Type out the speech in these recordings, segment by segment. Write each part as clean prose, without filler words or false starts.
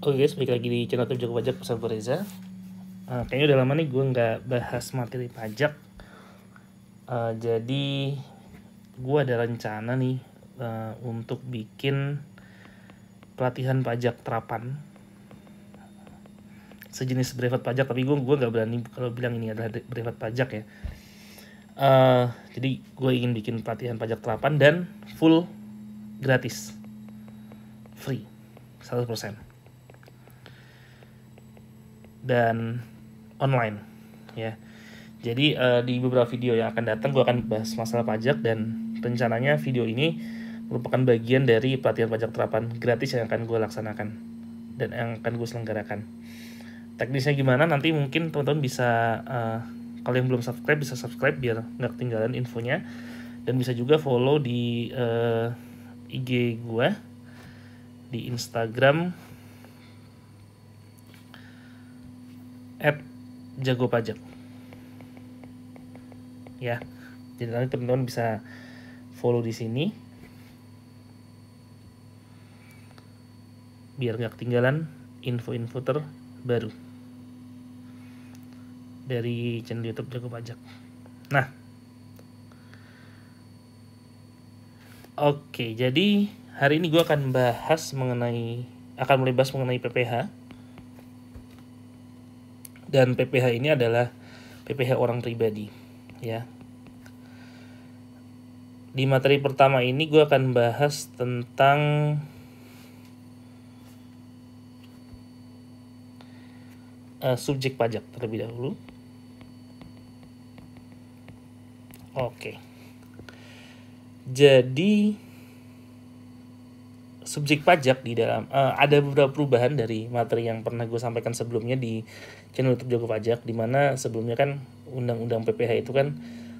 Oke guys, balik lagi di channel YouTube Jago Pajak bersama gue Reza. Kayaknya udah lama nih gue nggak bahas materi pajak. Jadi gue ada rencana nih untuk bikin pelatihan pajak terapan, sejenis brevet pajak, tapi gue nggak berani kalau bilang ini adalah brevet pajak ya. Jadi gue ingin bikin pelatihan pajak terapan dan full gratis, free, 100%, dan online ya. Jadi di beberapa video yang akan datang gue akan bahas masalah pajak, dan rencananya video ini merupakan bagian dari pelatihan pajak terapan gratis yang akan gue laksanakan dan yang akan gue selenggarakan. Teknisnya gimana nanti mungkin teman-teman bisa kalau yang belum subscribe bisa subscribe biar nggak ketinggalan infonya, dan bisa juga follow di IG gue di Instagram @jagopajak ya. Jadi nanti teman-teman bisa follow di sini biar nggak ketinggalan info-info terbaru dari channel YouTube Jago Pajak. Nah, oke, jadi hari ini gue akan mulai bahas mengenai PPH. Dan PPH ini adalah PPH orang pribadi ya. Di materi pertama ini gue akan bahas tentang subjek pajak terlebih dahulu. Oke. Jadi subjek pajak di dalam ada beberapa perubahan dari materi yang pernah gue sampaikan sebelumnya di channel YouTube Jago Pajak, di mana sebelumnya kan undang-undang PPH itu kan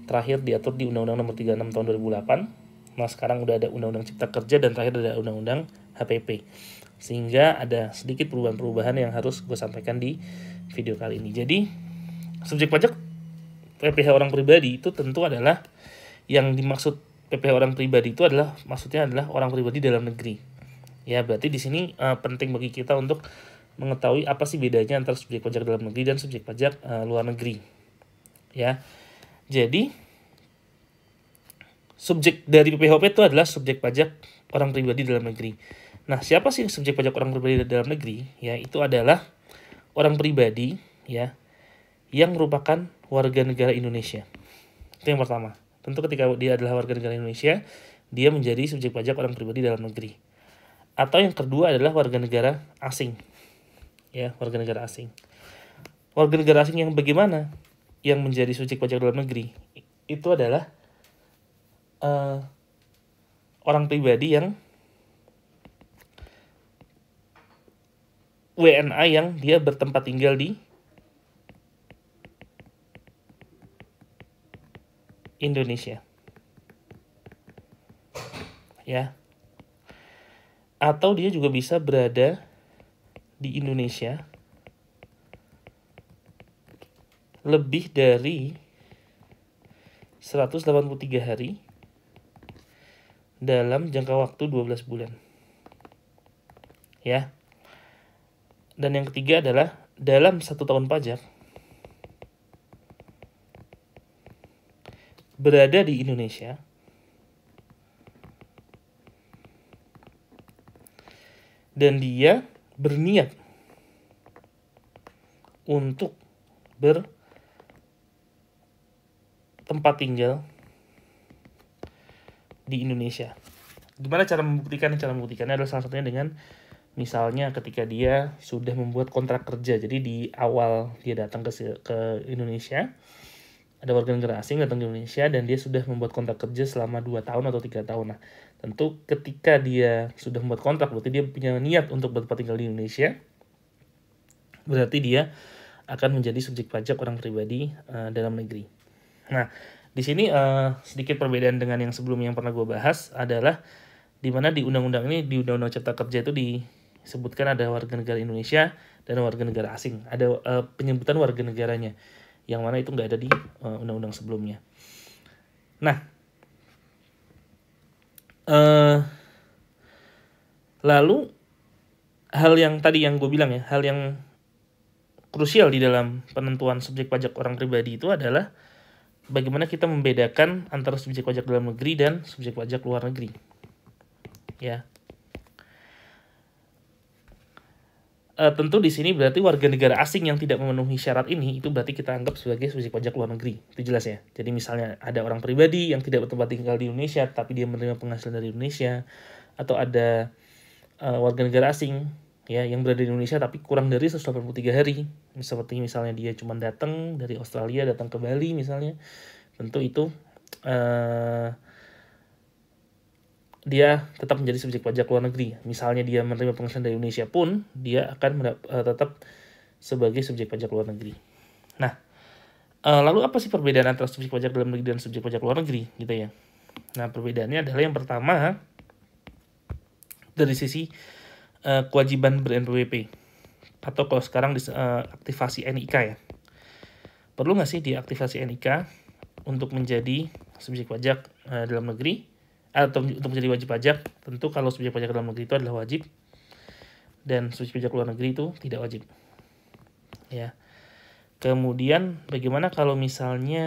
terakhir diatur di Undang-Undang Nomor 36 Tahun 2008. Nah, sekarang udah ada Undang-Undang Cipta Kerja dan terakhir ada Undang-Undang HPP. Sehingga ada sedikit perubahan-perubahan yang harus gue sampaikan di video kali ini. Jadi, subjek pajak PPH orang pribadi itu tentu adalah, yang dimaksud PPH orang pribadi itu adalah maksudnya adalah orang pribadi dalam negeri. Ya, berarti di sini penting bagi kita untuk mengetahui apa sih bedanya antara subjek pajak dalam negeri dan subjek pajak luar negeri. Ya. Jadi subjek dari PPHP itu adalah subjek pajak orang pribadi dalam negeri. Nah, siapa sih subjek pajak orang pribadi dalam negeri? Ya, itu adalah orang pribadi ya yang merupakan warga negara Indonesia. Itu yang pertama. Tentu ketika dia adalah warga negara Indonesia, dia menjadi subjek pajak orang pribadi dalam negeri. Atau yang kedua adalah warga negara asing. Ya, warga negara asing. Warga negara asing yang bagaimana? Yang menjadi subjek pajak dalam negeri itu adalah orang pribadi yang WNA yang dia bertempat tinggal di Indonesia. Ya. Atau dia juga bisa berada di Indonesia lebih dari 183 hari dalam jangka waktu 12 bulan. Ya. Dan yang ketiga adalah dalam 1 tahun pajak berada di Indonesia dan dia berniat untuk bertempat tinggal di Indonesia. Gimana cara membuktikan? Cara membuktikannya adalah salah satunya dengan misalnya ketika dia sudah membuat kontrak kerja. Jadi di awal dia datang ke Indonesia, ada warga negara asing datang ke Indonesia dan dia sudah membuat kontrak kerja selama 2 tahun atau 3 tahun. Nah, tentu ketika dia sudah membuat kontrak berarti dia punya niat untuk bertempat tinggal di Indonesia. Berarti dia akan menjadi subjek pajak orang pribadi dalam negeri. Nah, di sini sedikit perbedaan dengan yang sebelumnya yang pernah gue bahas adalah di mana di undang-undang ini, di Undang-Undang Cipta Kerja itu disebutkan ada warga negara Indonesia dan warga negara asing. Ada penyebutan warga negaranya, yang mana itu nggak ada di undang-undang sebelumnya. Nah, lalu hal yang tadi yang gue bilang ya, hal yang krusial di dalam penentuan subjek pajak orang pribadi itu adalah bagaimana kita membedakan antara subjek pajak dalam negeri dan subjek pajak luar negeri. Ya. Tentu di sini berarti warga negara asing yang tidak memenuhi syarat ini itu berarti kita anggap sebagai subjek pajak luar negeri. Itu jelas ya. Jadi misalnya ada orang pribadi yang tidak bertempat tinggal di Indonesia tapi dia menerima penghasilan dari Indonesia, atau ada warga negara asing ya yang berada di Indonesia tapi kurang dari 183 hari. Seperti misalnya dia cuma datang dari Australia, datang ke Bali misalnya. Tentu itu dia tetap menjadi subjek pajak luar negeri. Misalnya dia menerima penghasilan dari Indonesia pun, dia akan tetap sebagai subjek pajak luar negeri. Nah, lalu apa sih perbedaan antara subjek pajak dalam negeri dan subjek pajak luar negeri, gitu ya? Nah, perbedaannya adalah yang pertama dari sisi kewajiban ber-NPWP, atau kalau sekarang aktivasi NIK ya. Perlu nggak sih diaktifasi NIK untuk menjadi subjek pajak dalam negeri? Atau untuk menjadi wajib pajak? Tentu kalau subjek pajak dalam negeri itu adalah wajib, dan subjek pajak luar negeri itu tidak wajib. Ya. Kemudian bagaimana kalau misalnya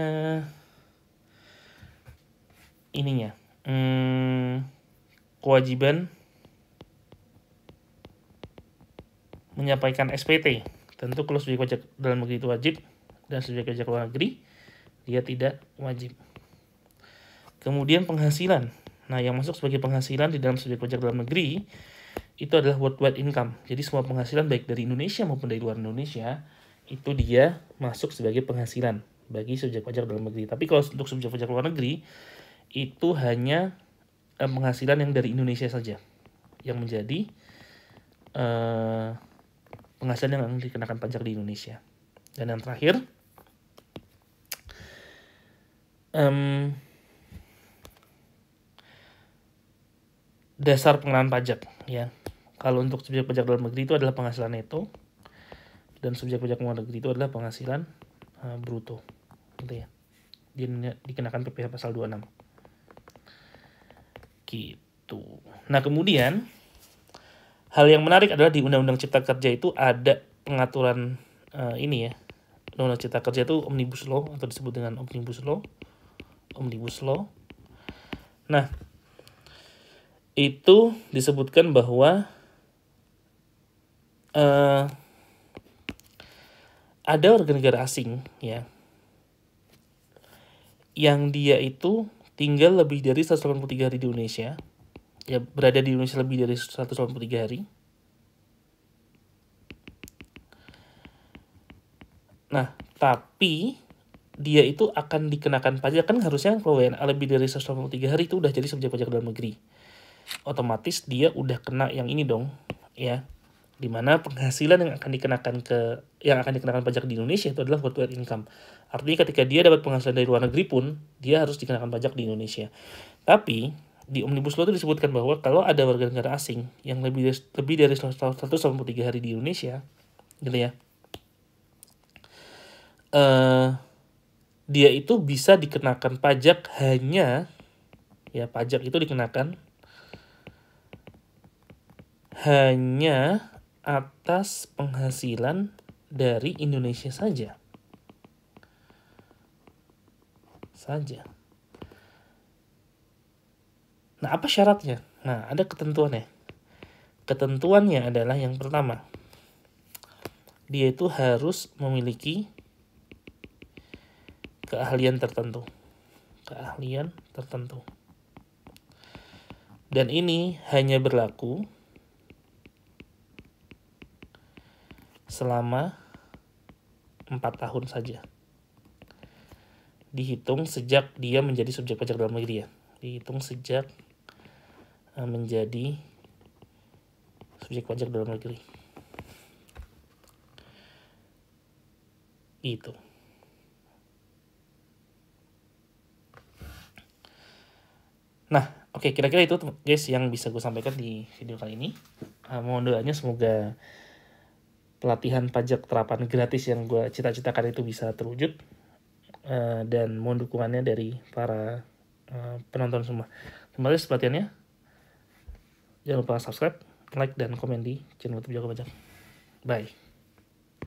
ininya, kewajiban menyampaikan SPT. Tentu kalau subjek pajak dalam negeri itu wajib, dan subjek pajak luar negeri dia tidak wajib. Kemudian penghasilan. Nah, yang masuk sebagai penghasilan di dalam subjek pajak dalam negeri itu adalah worldwide income. Jadi semua penghasilan baik dari Indonesia maupun dari luar Indonesia itu dia masuk sebagai penghasilan bagi subjek pajak dalam negeri. Tapi kalau untuk subjek pajak luar negeri itu hanya penghasilan yang dari Indonesia saja yang menjadi penghasilan yang dikenakan pajak di Indonesia. Dan yang terakhir, dasar pengenaan pajak ya. Kalau untuk subjek pajak dalam negeri itu adalah penghasilan neto, dan subjek pajak luar negeri itu adalah penghasilan bruto, gitu ya. Dia dikenakan PPh pasal 26. Gitu. Nah, kemudian hal yang menarik adalah di Undang-Undang Cipta Kerja itu ada pengaturan ini ya. Undang-Undang Cipta Kerja itu Omnibus Law atau disebut dengan Omnibus Law. Omnibus Law. Nah, itu disebutkan bahwa ada warga negara asing ya yang dia itu tinggal lebih dari 183 hari di Indonesia, ya berada di Indonesia lebih dari 183 hari. Nah, tapi dia itu akan dikenakan pajak, kan harusnya kalau WNA lebih dari 183 hari itu udah jadi subjek pajak dalam negeri. Otomatis dia udah kena yang ini dong, ya. Dimana penghasilan yang akan dikenakan pajak di Indonesia itu adalah worldwide income. Artinya ketika dia dapat penghasilan dari luar negeri pun dia harus dikenakan pajak di Indonesia. Tapi di Omnibus Law itu disebutkan bahwa kalau ada warga negara asing yang lebih dari 183 hari di Indonesia, gitu ya, dia itu bisa dikenakan pajak pajak itu dikenakan hanya atas penghasilan dari Indonesia saja. Nah, apa syaratnya? Nah, ada ketentuannya. Ketentuannya adalah yang pertama, dia itu harus memiliki keahlian tertentu. Dan ini hanya berlaku selama 4 tahun saja. Dihitung sejak dia menjadi subjek pajak dalam negeri ya. Dihitung sejak menjadi subjek pajak dalam negeri. Itu. Nah, oke, kira-kira itu guys yang bisa gue sampaikan di video kali ini. Mohon doanya semoga pelatihan pajak terapan gratis yang gue cita-citakan itu bisa terwujud, dan mohon dukungannya dari para penonton semua. Terima kasih pelatihannya. Jangan lupa subscribe, like dan komen di channel YouTube Jago Bajak. Bye.